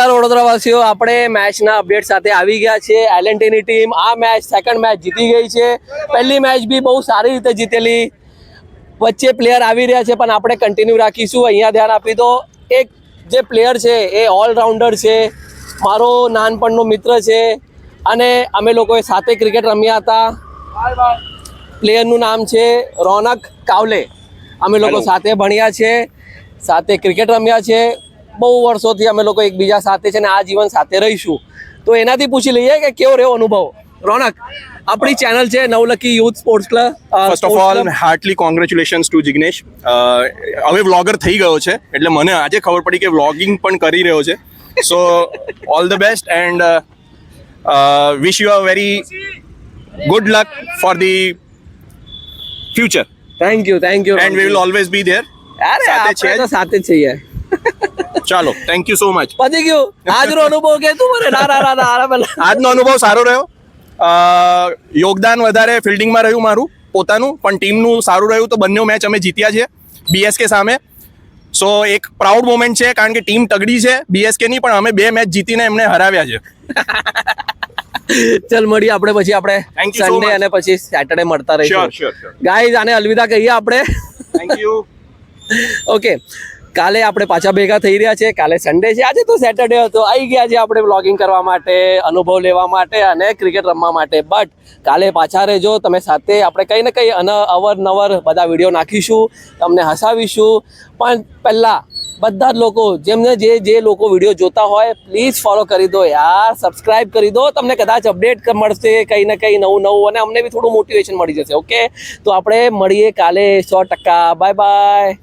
વડોદરાવાસીઓ આપણે મેચના અપડેટ સાથે આવી ગયા છે. એલએનટીની ટીમ આ મેચ સેકન્ડ મેચ જીતી ગઈ છે. પહેલી મેચ બી બહુ સારી રીતે જીતેલી. વચ્ચે પ્લેયર આવી રહ્યા છે પણ આપણે કન્ટિન્યુ રાખીશું. અહીંયા ધ્યાન આપી દો, એક જે પ્લેયર છે એ ઓલરાઉન્ડર છે, મારો નાનપણનો મિત્ર છે અને અમે લોકોએ સાથે ક્રિકેટ રમ્યા હતા. પ્લેયરનું નામ છે રોનક કાવલે. અમે લોકો સાથે ભણ્યા છે, સાથે ક્રિકેટ રમ્યા છે. બહુ વર્ષોથી અમે લોકો એકબીજા સાથે છે ને આ જીવન સાથે રહીશું. તો એનાથી પૂછી લઈએ કે કેવો રહ્યો અનુભવ. રોનક, આપણી ચેનલ છે Navlakhi youth sports club. First of all heartly congratulations to Jignesh. હવે વ્લોગર થઈ ગયો છે એટલે મને આજે ખબર પડી કે વ્લોગિંગ પણ કરી રહ્યો છે. સો all the best and wish you a very good luck for the future thank you and we will always be there. અરે સાથે આપણે છે તો સાથે જ છીએ. ચાલો, થેન્ક યુ સો મચ. પતી ગયું આજનો અનુભવ કે તું મને ના પેલા આજનો અનુભવ સારો રહ્યો. યોગદાન વધારે ફિલ્ડિંગમાં રહ્યું મારું પોતાનું, પણ ટીમનું સારું રહ્યું. તો બંને મેચ અમે જીત્યા છે બીએસકે સામે. સો એક પ્રાઉડ મોમેન્ટ છે કારણ કે ટીમ તગડી છે બીએસકે ની, પણ અમે 2 મેચ જીતીને એમને હરાવ્યા છે. ચલ મળીએ આપણે પછી. આપણે Thank you so Sunday much. અને પછી સેટરડે મળતા રહીશું. શ્યોર. ગાઈઝ, આને અલવિદા કહીએ આપણે. Thank you. ઓકે, કાલે આપણે પાછા ભેગા થઈ રહ્યા છે. કાલે સન્ડે છે, આજે તો સેટરડે હતો. આવી ગયા છે આપણે વ્લોગિંગ કરવા માટે, અનુભવ લેવા માટે અને ક્રિકેટ રમવા માટે. બટ કાલે પાછા રહેજો તમે સાથે. આપણે કંઈ ને કંઈ અવરનવર બધા વિડીયો નાખીશું, તમને હસાવીશું. પણ પહેલાં બધા જ લોકો જેમને જે લોકો વિડીયો જોતા હોય પ્લીઝ ફોલો કરી દો યાર, સબસ્ક્રાઇબ કરી દો. તમને કદાચ અપડેટ મળશે કંઈ ને કંઈ નવું અને અમને બી થોડું મોટિવેશન મળી જશે. ઓકે, તો આપણે મળીએ કાલે 100%. Bye bye.